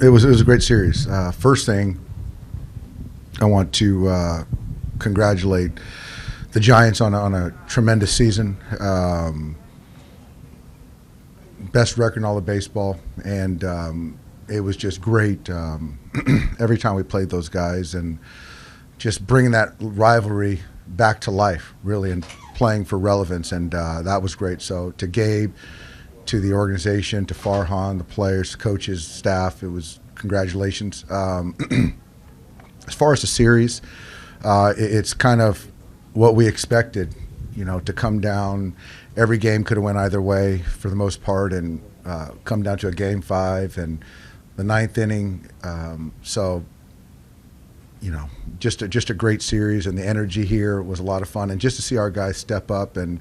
It was a great series. First thing, I want to congratulate the Giants on a tremendous season. Best record in all of baseball, and it was just great every time we played those guys, and just bringing that rivalry back to life, really, and playing for relevance, and that was great. So to Gabe, to the organization, to Farhan, the players, coaches, staff, it was congratulations. As far as the series, it's kind of what we expected, to come down. Every game could have went either way for the most part, and come down to a game 5 and the 9th inning. Just a great series, and the energy here was a lot of fun. And just to see our guys step up and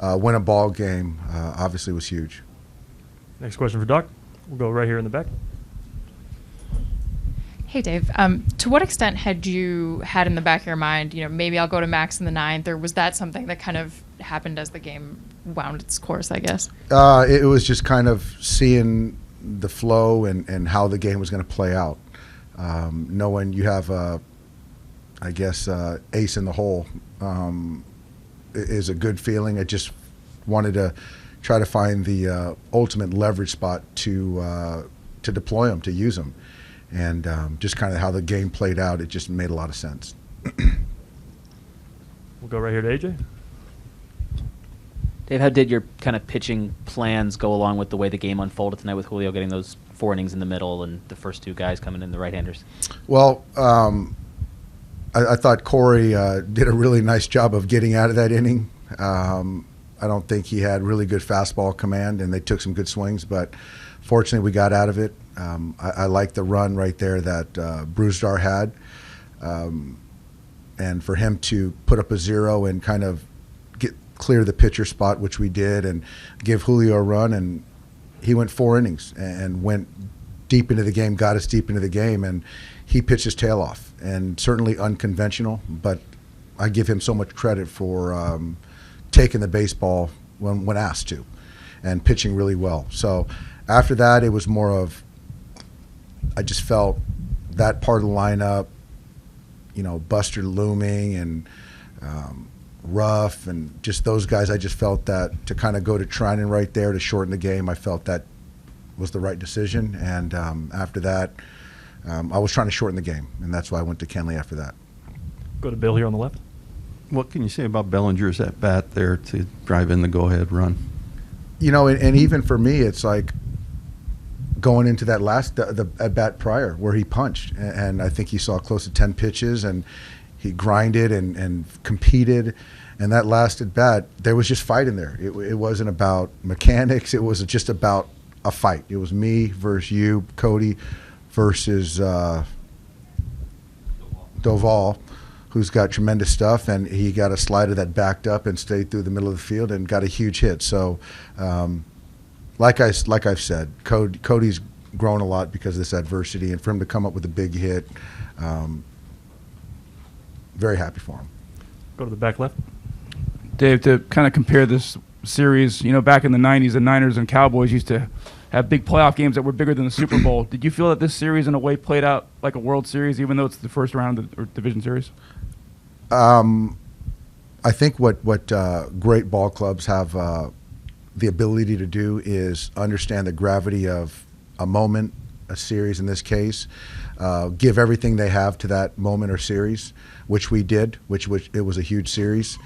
win a ball game, obviously was huge. Next question for Doc. We'll go right here in the back. Hey, Dave. To what extent had you had in the back of your mind, maybe I'll go to max in the 9th, or was that something that kind of happened as the game wound its course, I guess? It was just kind of seeing the flow and how the game was going to play out. Knowing you have, ace in the hole is a good feeling. I just wanted to try to find the ultimate leverage spot to deploy them, to use them. And just kind of how the game played out, it just made a lot of sense. We'll go right here to AJ. Dave, how did your kind of pitching plans go along with the way the game unfolded tonight, with Julio getting those 4 innings in the middle and the first 2 guys coming in, the right-handers? Well, I thought Corey did a really nice job of getting out of that inning. I don't think he had really good fastball command, and they took some good swings, but fortunately we got out of it. I like the run right there that Brewstar had, and for him to put up a 0 and kind of clear the pitcher spot, which we did, and give Julio a run, and he went 4 innings and went deep into the game, got us deep into the game, and he pitched his tail off, and certainly unconventional, but I give him so much credit for taking the baseball when asked to and pitching really well. So after that, it was more of, I just felt that part of the lineup, Buster looming and Ruff and just those guys, I just felt that to kind of go to Trinan right there to shorten the game, I felt that was the right decision. And after that, I was trying to shorten the game, and that's why I went to Kenley after that. Go to Bill here on the left. What can you say about Bellinger's at bat there to drive in the go-ahead run? And even for me, it's like going into that last the at bat prior where he punched, and I think he saw close to 10 pitches, and he grinded and competed. And that last at bat, there was just fight in there. It wasn't about mechanics. It was just about a fight. It was me versus you, Cody, versus Doval, who's got tremendous stuff, and he got a slider that backed up and stayed through the middle of the field and got a huge hit. So, like I've said, Cody's grown a lot because of this adversity, and for him to come up with a big hit, very happy for him. Go to the back left. Dave, to kind of compare this series, back in the 90s, the Niners and Cowboys used to have big playoff games that were bigger than the Super Bowl. Did you feel that this series, in a way, played out like a World Series, even though it's the first round of the division series? I think what great ball clubs have the ability to do is understand the gravity of a moment, a series in this case, give everything they have to that moment or series, which we did, which it was a huge series,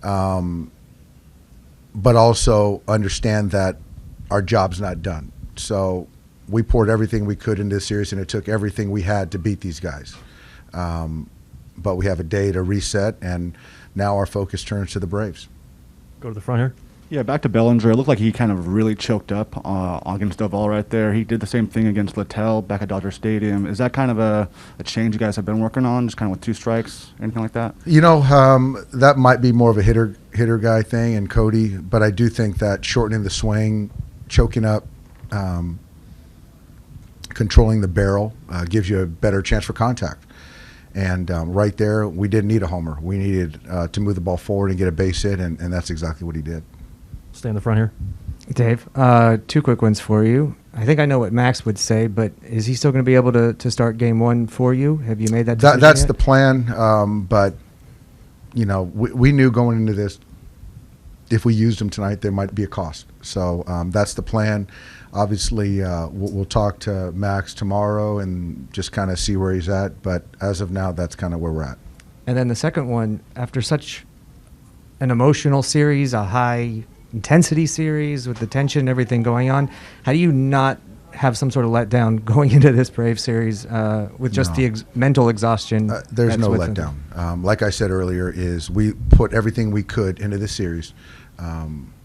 but also understand that our job's not done. So we poured everything we could into this series, and it took everything we had to beat these guys. But we have a day to reset, and now our focus turns to the Braves. Go to the front here. Yeah, back to Bellinger. It looked like he kind of really choked up against Doval right there. He did the same thing against Littell back at Dodger Stadium. Is that kind of a change you guys have been working on, just kind of with 2 strikes, anything like that? That might be more of a hitter guy thing, and Cody, but I do think that shortening the swing, choking up, controlling the barrel gives you a better chance for contact. And right there, we didn't need a homer. We needed to move the ball forward and get a base hit, and that's exactly what he did. Stay in the front here. Dave, 2 quick ones for you. I think I know what Max would say, but is he still going to be able to start game one for you? Have you made that decision That's yet? the plan. But you know, we knew going into this, if we used him tonight, there might be a cost. So that's the plan. Obviously, we'll talk to Max tomorrow and just kind of see where he's at. But as of now, that's kind of where we're at. And then the second one, after such an emotional series, a high intensity series with the tension and everything going on, how do you not have some sort of letdown going into this Brave series with just No. the mental exhaustion? There's that's no with it? letdown. Like I said earlier, is we put everything we could into this series.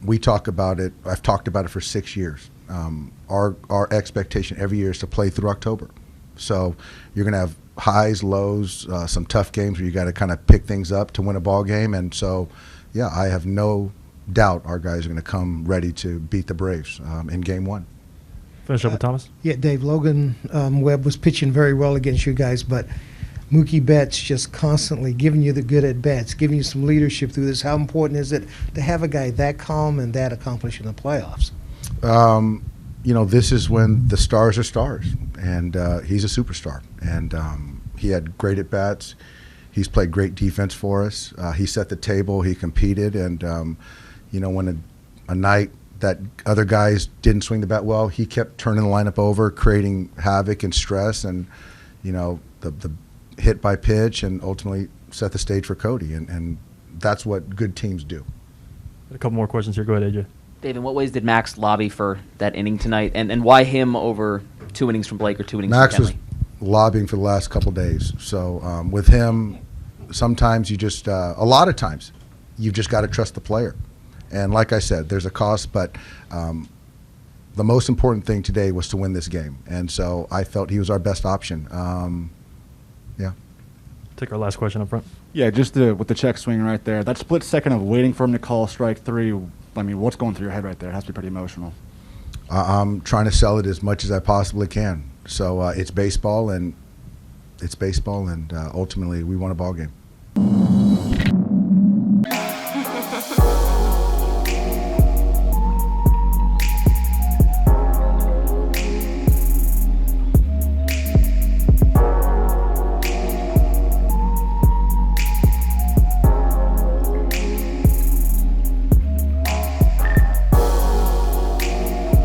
We talk about it. I've talked about it for 6 years. Our expectation every year is to play through October. So you're going to have highs, lows, some tough games where you got to kind of pick things up to win a ball game. And so, yeah, I have no doubt our guys are going to come ready to beat the Braves in game one. Finish up with Thomas. Yeah, Dave, Logan Webb was pitching very well against you guys, but Mookie Betts just constantly giving you the good at-bats, giving you some leadership through this. How important is it to have a guy that calm and that accomplished in the playoffs? You know, this is when the stars are stars, and he's a superstar. And he had great at-bats. He's played great defense for us. He set the table. He competed. And, you know, when a night that other guys didn't swing the bat well, he kept turning the lineup over, creating havoc and stress, and, you know, the hit by pitch, and ultimately set the stage for Cody. And that's what good teams do. A couple more questions here. Go ahead, AJ. Dave, in what ways did Max lobby for that inning tonight, and why him over 2 innings from Blake or 2 innings Max from was Kenley? lobbying for the last couple days. So with him, sometimes you just, a lot of times, you've just got to trust the player. And like I said, there's a cost, but the most important thing today was to win this game. And so I felt he was our best option. Yeah. Take our last question up front. Yeah, just with the check swing right there, that split second of waiting for him to call strike three. I mean, what's going through your head right there? It has to be pretty emotional. I'm trying to sell it as much as I possibly can. So it's baseball, and ultimately we won a ball game.